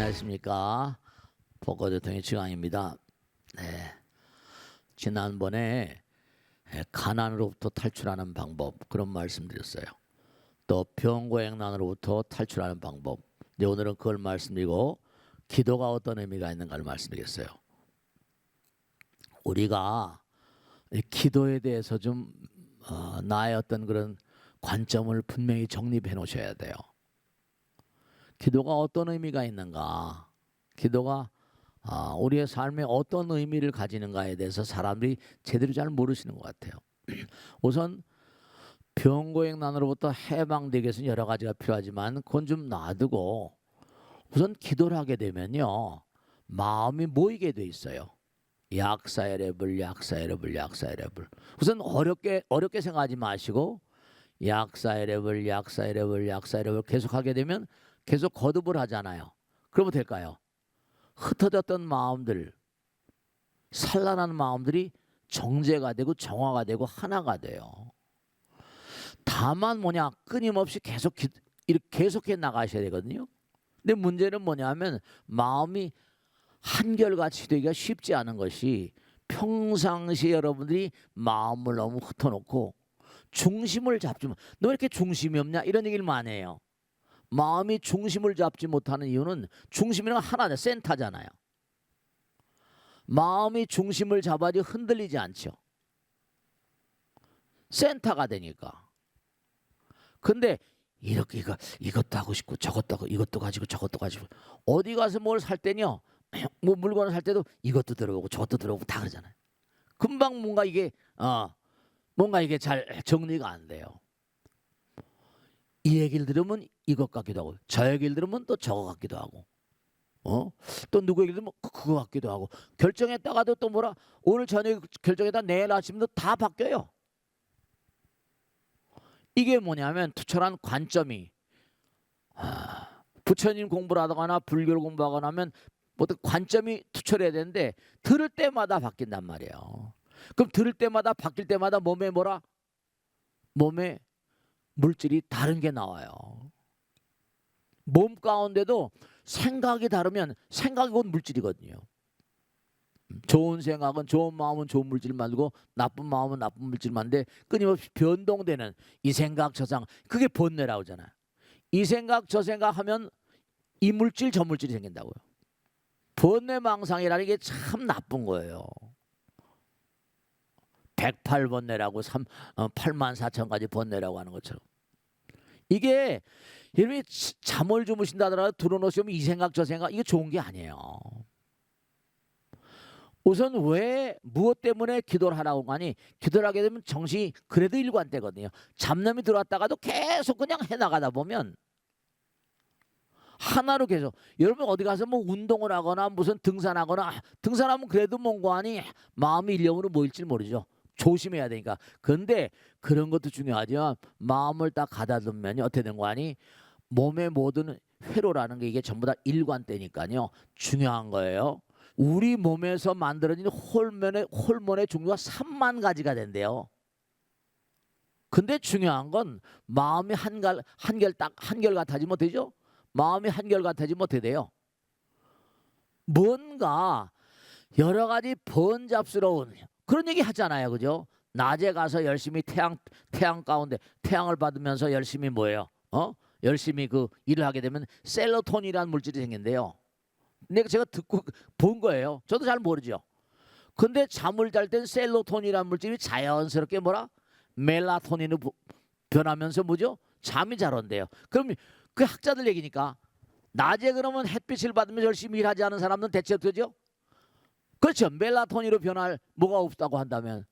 안녕하십니까. 복고대통령 지광입니다. 네, 지난번에 가난으로부터 탈출하는 방법 그런 말씀드렸어요. 또 병고행난으로부터 탈출하는 방법. 네, 오늘은 그걸 말씀드리고 기도가 어떤 의미가 있는가를 말씀드리겠어요. 우리가 기도에 대해서 좀 나의 어떤 그런 관점을 분명히 정립해 놓으셔야 돼요. 기도가 어떤 의미가 있는가? 기도가 우리의 삶에 어떤 의미를 가지는가에 대해서 사람들이 제대로 잘 모르시는 것 같아요. 우선 병고행난으로부터 해방되기 위해서는 여러 가지가 필요하지만 그건 좀 놔두고 우선 기도를 하게 되면요, 마음이 모이게 돼 있어요. 약사의 랩을 우선 어렵게 생각하지 마시고 약사의 랩을 계속하게 되면 계속 거듭을 하잖아요. 그러면 될까요? 흩어졌던 마음들, 산란한 마음들이 정제가 되고 정화가 되고 하나가 돼요. 다만 뭐냐, 끊임없이 이렇게 계속해 나가셔야 되거든요. 근데 문제는 뭐냐면 마음이 한결같이 되기가 쉽지 않은 것이, 평상시에 여러분들이 마음을 너무 흩어놓고 중심을 잡지 못. 너 왜 이렇게 중심이 없냐 이런 얘기를 많이 해요. 마음이 중심을 잡지 못하는 이유는 중심이란 하나잖아요. 센터잖아요. 마음이 중심을 잡아야지 흔들리지 않죠. 센터가 되니까. 근데 이렇게 이것도 하고 싶고 저것도 하고 이것도 가지고 저것도 가지고 어디 가서 뭘 살 때요, 뭐 물건을 살 때도 이것도 들어오고 저것도 들어오고 다 그러잖아요. 금방 뭔가 이게 잘 정리가 안 돼요. 이 얘기를 들으면 이것 같기도 하고 저 얘기를 들으면 또 저거 같기도 하고 또 누구 얘기를 들으면 그거 같기도 하고, 결정했다가도 또 뭐라 오늘 저녁 결정했다 내일 아침도 다 바뀌어요. 이게 뭐냐면 투철한 관점이, 부처님 공부를 하거나 불교를 공부하거나 하면 어떤 관점이 투철해야 되는데 들을 때마다 바뀐단 말이에요. 그럼 들을 때마다 바뀔 때마다 몸에 물질이 다른 게 나와요. 몸 가운데도 생각이 다르면 생각이 곧 물질이거든요. 좋은 생각은 좋은 마음은 좋은 물질을 만들고 나쁜 마음은 나쁜 물질을 만드는데 끊임없이 변동되는 이 생각 저 생각, 그게 번뇌라고 하잖아요. 이 생각 저 생각 하면 이 물질 저 물질이 생긴다고요. 번뇌망상이라는 게 참 나쁜 거예요. 108번뇌라고 84,000가지 번뇌라고 하는 것처럼. 이게 여러분이 잠을 주무신다 하더라도 들어놓으시면 이 생각 저 생각, 이게 좋은 게 아니에요. 우선 왜 무엇 때문에 기도를 하라고 하니, 기도를 하게 되면 정신이 그래도 일관되거든요. 잡념이 들어왔다가도 계속 그냥 해나가다 보면 하나로 계속. 여러분 어디 가서 뭐 운동을 하거나 무슨 등산하거나, 등산하면 그래도 뭔가 하니 마음이 일념으로 모일지 모르죠. 조심해야 되니까. 근데 그런 것도 중요하지만 마음을 딱 가다듬으면 어떻게 된 거 아니, 몸의 모든 회로라는 게 이게 전부 다 일관되니까요. 중요한 거예요. 우리 몸에서 만들어진 호르몬의 종류가 3만 가지가 된대요. 근데 중요한 건 마음이 한결같아지 못하죠. 마음이 한결같아지 못해요. 뭔가 여러 가지 번잡스러운 그런 얘기 하잖아요, 그죠? 낮에 가서 열심히 태양 가운데 태양을 받으면서 열심히 뭐예요? 열심히 그 일을 하게 되면 셀로토닌이라는 물질이 생긴대요. 제가 듣고 본 거예요. 저도 잘 모르죠. 근데 잠을 잘 땐 셀로토닌이라는 물질이 자연스럽게 멜라토닌으로 변하면서 뭐죠? 잠이 잘 온대요. 그럼 그 학자들 얘기니까 낮에 그러면 햇빛을 받으면서 열심히 일하지 않은 사람들은 대체 어떻게죠? 그렇죠. 멜라토닌으로 변할 뭐가 없다고 한다면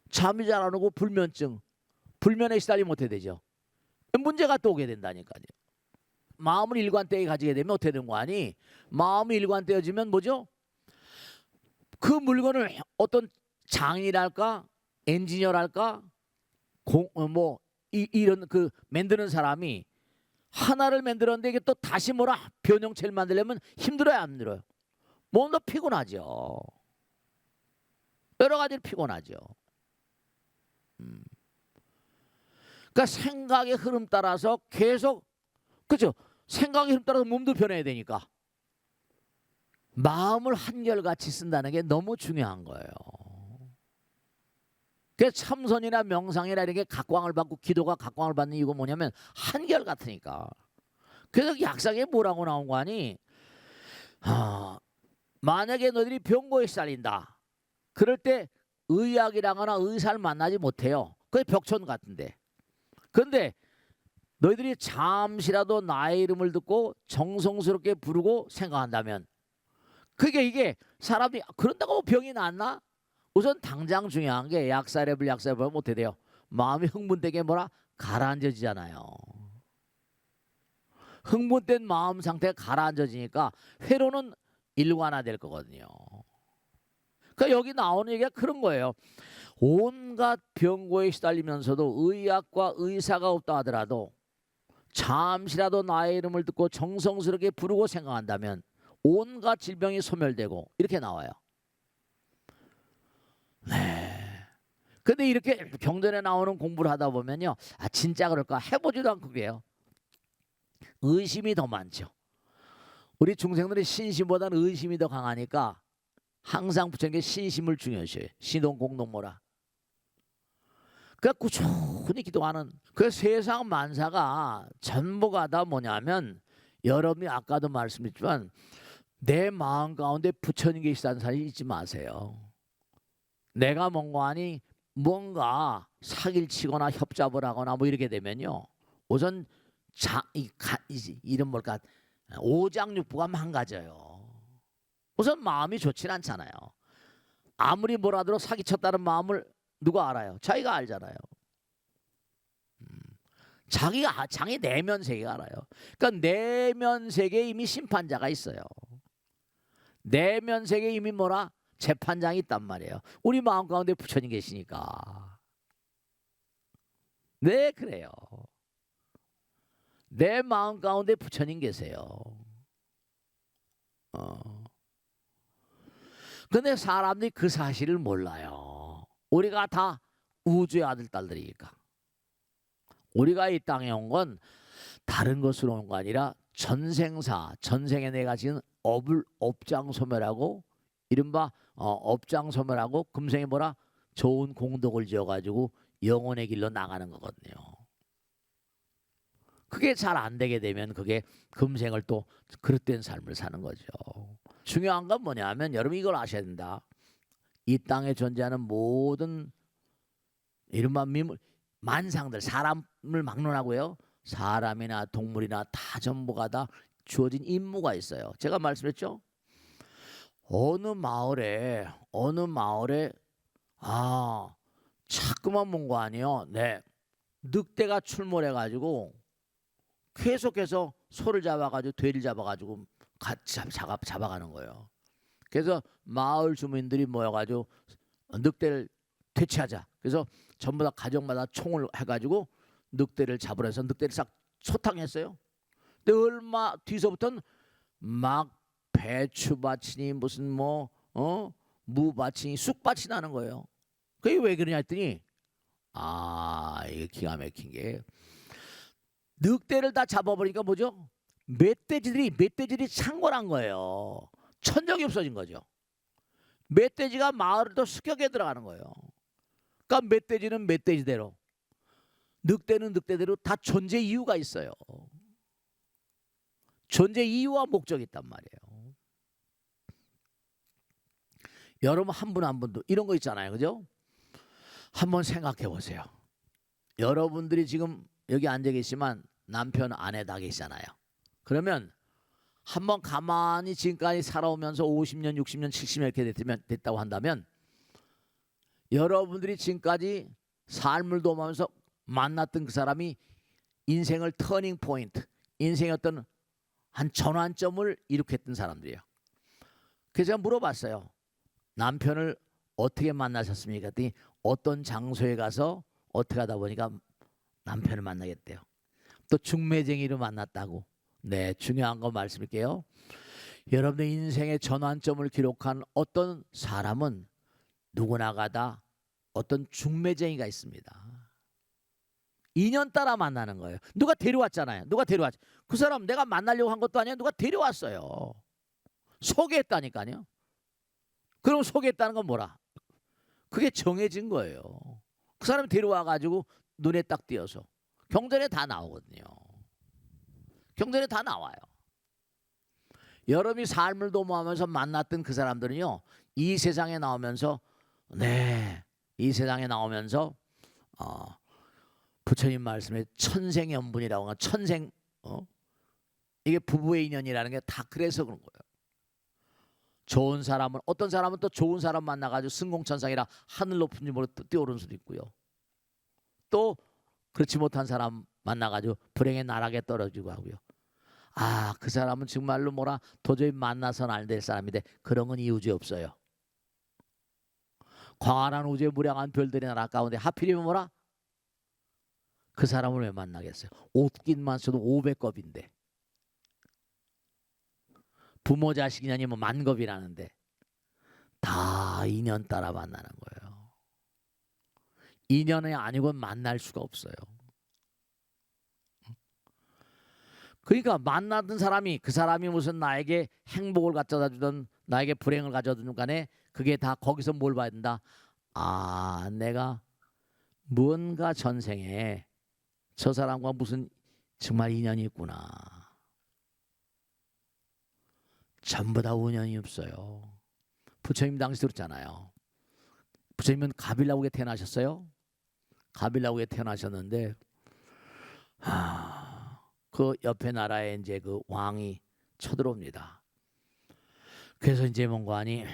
잠이 잘 안 오고 불면에 시달리면 어떻게 되죠? 문제가 또 오게 된다니까요. 마음을 일관되게 가지게 되면 어떻게 되는 거 아니? 마음이 일관되어지면 뭐죠? 그 물건을 어떤 장인이랄까 엔지니어랄까 이런 그 만드는 사람이 하나를 만들었는데 이게 또 다시 변형체를 만들려면 힘들어요, 안 힘들어요? 몸도 피곤하죠. 여러 가지로 피곤하죠. 그러니까 생각의 흐름 따라서 계속, 그죠? 생각의 흐름 따라서 몸도 변해야 되니까 마음을 한결같이 쓴다는 게 너무 중요한 거예요. 그 참선이나 명상이나 이렇게 각광을 받고 기도가 각광을 받는 이유가 뭐냐면 한결같으니까. 그래서 약상에 뭐라고 나온 거 아니? 만약에 너희들이 병고에 시달린다. 그럴 때 의학이라거나 의사를 만나지 못해요. 그게 벽촌 같은데. 그런데 너희들이 잠시라도 나의 이름을 듣고 정성스럽게 부르고 생각한다면, 그게 이게 사람이 그런다고 병이 낫나? 우선 당장 중요한 게 약사랩을 못해 돼요. 마음이 흥분되게 뭐라 가라앉아지잖아요. 흥분된 마음 상태가 가라앉아지니까 회로는 일관화될 거거든요. 그러니까 여기 나오는 얘기가 그런 거예요. 온갖 병고에 시달리면서도 의학과 의사가 없다 하더라도 잠시라도 나의 이름을 듣고 정성스럽게 부르고 생각한다면 온갖 질병이 소멸되고 이렇게 나와요. 네. 근데 이렇게 경전에 나오는 공부를 하다 보면요, 진짜 그럴까 해보지도 않고 그래요. 의심이 더 많죠. 우리 중생들이 신심보다는 의심이 더 강하니까 항상 부처님께 신심을 중요시해요. 신동공동모라. 그러니까 꾸준히 기도하는 그 세상 만사가 전부가 다 뭐냐면, 여러분이 아까도 말씀드렸지만 내 마음 가운데 부처님 계시다는 사실 잊지 마세요. 내가 뭔가 사기를 치거나 협잡을 하거나 뭐 이렇게 되면요, 우선 이름 뭘까, 오장육부가 망가져요. 우선 마음이 좋진 않잖아요. 아무리 뭐라도 사기쳤다는 마음을 누가 알아요? 자기가 알잖아요. 자기 내면 세계가 알아요. 그러니까 내면 세계에 이미 심판자가 있어요. 내면 세계에 이미 재판장이 있단 말이에요. 우리 마음 가운데 부처님 계시니까. 네, 그래요. 내 마음 가운데 부처님 계세요. 근데 사람들이 그 사실을 몰라요. 우리가 다 우주의 아들 딸들이니까. 우리가 이 땅에 온 건 다른 것으로 온 거 아니라 전생에 내가 지은 업장소멸하고 이른바 업장소멸하고 금생에 좋은 공덕을 지어가지고 영혼의 길로 나가는 거거든요. 그게 잘 안 되게 되면 그게 금생을 또 그릇된 삶을 사는 거죠. 중요한 건 뭐냐면 여러분 이걸 아셔야 된다. 이 땅에 존재하는 모든 이른바 만상들, 사람을 막론하고요, 사람이나 동물이나 다 전부가 다 주어진 임무가 있어요. 제가 말씀했죠. 어느 마을에 자꾸만 본 거 아니에요. 네, 늑대가 출몰해가지고 계속해서 소를 잡아가지고 돼지를 잡아가지고 같이 잡아가는 거예요. 그래서 마을 주민들이 모여가지고 늑대를 퇴치하자. 그래서 전부 다 가정마다 총을 해가지고 늑대를 잡으러 해서 늑대를 싹 소탕했어요. 근데 얼마 뒤서부터는 막 배추밭이니 무슨 무밭이니 쑥밭이 나는 거예요. 그게 왜 그러냐 했더니 이게 기가 막힌 게 늑대를 다 잡아버리니까 뭐죠? 멧돼지들이 창궐한 거예요. 천적이 없어진 거죠. 멧돼지가 마을을 또 습격에 들어가는 거예요. 그러니까 멧돼지는 멧돼지대로, 늑대는 늑대대로 다 존재 이유가 있어요. 존재 이유와 목적이 있단 말이에요. 여러분 한 분 한 분도 이런 거 있잖아요. 그죠? 한번 생각해 보세요. 여러분들이 지금 여기 앉아 계시지만 남편 아내 다 계시잖아요. 그러면 한번 가만히 지금까지 살아오면서 50년, 60년, 70년 이렇게 됐다고 한다면 여러분들이 지금까지 삶을 도우면서 만났던 그 사람이 인생을 터닝 포인트, 인생의 어떤 한 전환점을 일으켰던 사람들이에요. 그래서 제가 물어봤어요. 남편을 어떻게 만나셨습니까? 그랬더니 어떤 장소에 가서 어떻게 하다 보니까 남편을 만나겠대요. 또 중매쟁이로 만났다고. 네, 중요한 거 말씀드릴게요. 여러분의 인생의 전환점을 기록한 어떤 사람은 누구나가 다 어떤 중매쟁이가 있습니다. 인연 따라 만나는 거예요. 누가 데려왔잖아요. 그 사람 내가 만나려고 한 것도 아니야. 누가 데려왔어요. 소개했다니까요. 그럼 소개했다는 건 뭐라? 그게 정해진 거예요. 그 사람이 데려와 가지고 눈에 딱 띄어서 경전에 다 나오거든요. 경전에 다 나와요. 여러분이 삶을 도모하면서 만났던 그 사람들은요, 이 세상에 나오면서 이 세상에 나오면서 부처님 말씀에 천생연분이라고 하는 천생 이게 부부의 인연이라는 게 다 그래서 그런 거예요. 좋은 사람은 어떤 사람은 또 좋은 사람 만나가지고 승공천상이라 하늘 높은 집으로 뛰어오른 수도 있고요. 또 그렇지 못한 사람 만나가지고 불행의 나락에 떨어지고 하고요. 그 사람은 정말로 도저히 만나서는 안 될 사람인데 그런 건 이 우주에 없어요. 광활한 우주에 무량한 별들이 나라 가운데 하필이면 그 사람을 왜 만나겠어요? 옷깃만 써도 500겁인데 부모 자식 인연이 만겁이라는데 다 인연 따라 만나는 거예요. 인연이 아니고는 만날 수가 없어요. 그러니까 만나던 사람이 그 사람이 무슨 나에게 행복을 가져다 주든 나에게 불행을 가져다 주든 간에 그게 다 거기서 뭘 봐야 된다. 내가 무언가 전생에 저 사람과 무슨 정말 인연이 있구나. 전부 다 운연이 없어요. 부처님 당시 들었잖아요. 부처님은 가빌라국에 태어나셨어요. 가빌라국에 태어나셨는데 그 옆에 나라에 이제 그 왕이 쳐들어옵니다. 그래서 이제 뭔가 하니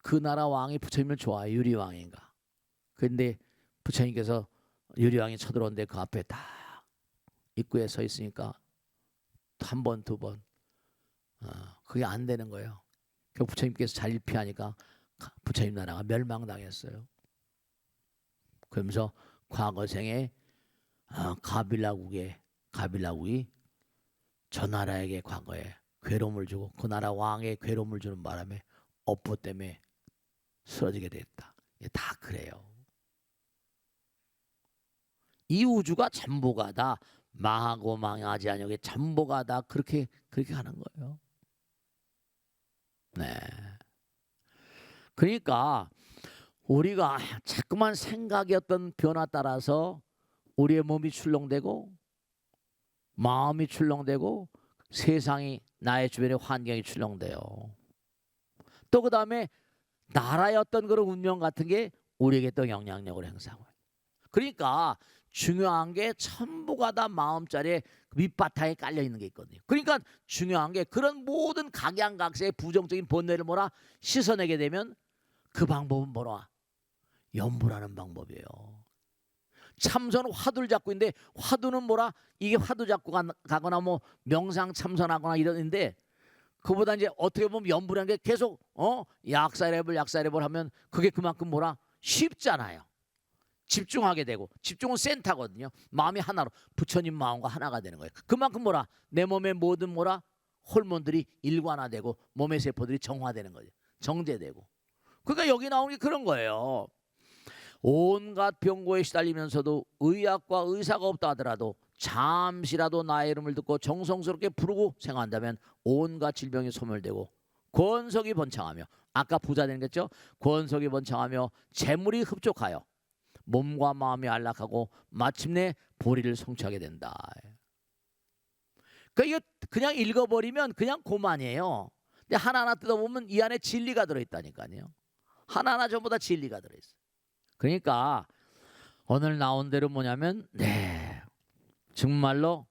그 나라 왕이 부처님을 좋아해. 유리왕인가. 그런데 부처님께서 유리왕이 쳐들어오는데 그 앞에 딱 입구에 서 있으니까 한 번, 두 번 그게 안 되는 거예요. 결국 부처님께서 자리를 피하니까 부처님 나라가 멸망당했어요. 그러면서 과거 생에 가빌라국이 저 나라에게 과거에 괴로움을 주고 그 나라 왕에 괴로움을 주는 바람에 업보 때문에 쓰러지게 됐다. 다 그래요. 이 우주가 전부가 다 망하고 망하지 아니하게 전부가 다 그렇게 하는 거예요. 네. 그러니까 우리가 자꾸만 생각의 어떤 변화 따라서 우리의 몸이 출렁되고 마음이 출렁되고 세상이 나의 주변의 환경이 출렁돼요. 또 그 다음에 나라의 어떤 그런 운명 같은 게 우리에게 또 영향력을 행사하고. 그러니까 중요한 게 전부가 다 마음자리에 밑바탕에 깔려 있는 게 있거든요. 그러니까 중요한 게 그런 모든 각양각색의 부정적인 본뇌를 씻어내게 되면 그 방법은 연불하는 방법이에요. 참선 화두를 잡고 있는데 화두는 이게 화두 잡고 가거나 명상 참선하거나 이러는데 그보다 이제 어떻게 보면 연불하는 게 계속 약사랩을 하면 그게 그만큼 쉽잖아요. 집중하게 되고 집중은 센터거든요. 마음이 하나로 부처님 마음과 하나가 되는 거예요. 그만큼 내 몸의 모든 호르몬들이 일관화되고 몸의 세포들이 정화되는 거죠. 정제되고. 그러니까 여기 나오는 게 그런 거예요. 온갖 병고에 시달리면서도 의학과 의사가 없다 하더라도 잠시라도 나의 이름을 듣고 정성스럽게 부르고 생각한다면 온갖 질병이 소멸되고 권석이 번창하며 아까 부자 되는 거죠. 권석이 번창하며 재물이 흡족하여 몸과 마음이 안락하고 마침내 보리를 성취하게 된다. 그러니까 이거 그냥 읽어버리면 그냥 고만이에요. 근데 하나하나 뜯어보면 이 안에 진리가 들어있다니까요. 하나하나 전부 다 진리가 들어있어요. 그러니까 오늘 나온 대로 뭐냐면 정말로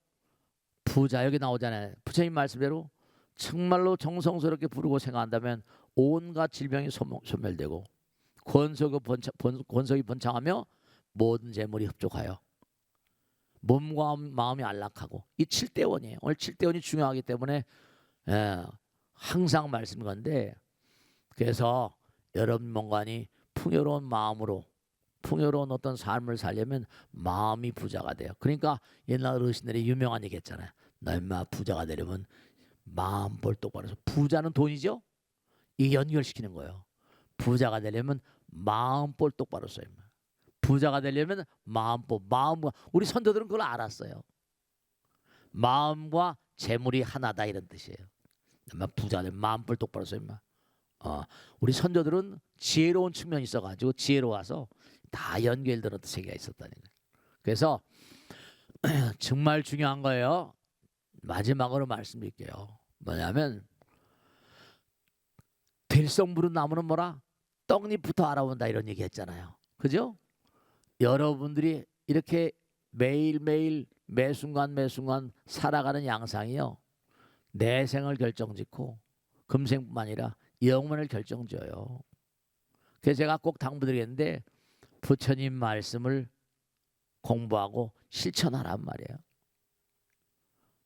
부자 여기 나오잖아요. 부처님 말씀대로 정말로 정성스럽게 부르고 생각한다면 온갖 질병이 소멸되고 권석이 번창하며 모든 재물이 흡족하여 몸과 마음이 안락하고 이 7대원이에요. 오늘 7대원이 중요하기 때문에 항상 말씀 건데 그래서 여러분 뭔가니 풍요로운 마음으로 풍요로운 어떤 삶을 살려면 마음이 부자가 돼요. 그러니까 옛날 어르신들이 유명한 얘기 했잖아요. 너 인마 부자가 되려면 마음 볼 똑바로 해서 부자는 돈이죠. 이게 연결시키는 거예요. 부자가 되려면 마음 볼 똑바로 써요. 부자가 되려면 마음과 우리 선조들은 그걸 알았어요. 마음과 재물이 하나다 이런 뜻이에요. 막 부자들 마음불 똑바로 써 임마. 우리 선조들은 지혜로운 측면이 있어가지고 지혜로워서 다 연결되는 세계가 있었다는 거예요. 그래서 정말 중요한 거예요. 마지막으로 말씀드릴게요. 뭐냐면 될성 부른 나무는 뭐라? 떡잎부터 알아본다 이런 얘기 했잖아요. 그죠? 여러분들이 이렇게 매일매일 매순간 매순간 살아가는 양상이요. 내 생을 결정짓고 금생뿐만 아니라 영원을 결정져요. 그래서 제가 꼭 당부드리겠는데 부처님 말씀을 공부하고 실천하란 말이에요.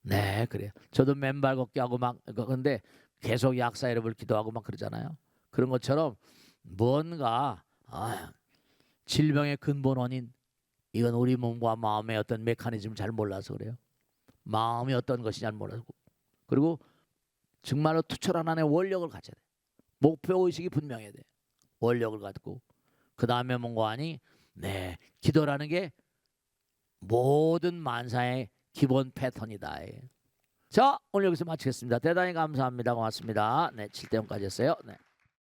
네, 그래요. 저도 맨발 걷기 하고 막 근데 계속 약사 이름을 기도하고 막 그러잖아요. 그런 것처럼 뭔가 질병의 근본 원인 이건 우리 몸과 마음의 어떤 메커니즘을 잘 몰라서 그래요. 마음이 어떤 것이 잘 몰라서 그리고 정말로 투철한 안에 원력을 가져야 돼. 목표 의식이 분명해야 돼. 원력을 갖고 그 다음에 뭔가 하니 네 기도라는 게 모든 만사의 기본 패턴이다. 자 오늘 여기서 마치겠습니다. 대단히 감사합니다. 고맙습니다. 네 7대 0까지 했어요. 네.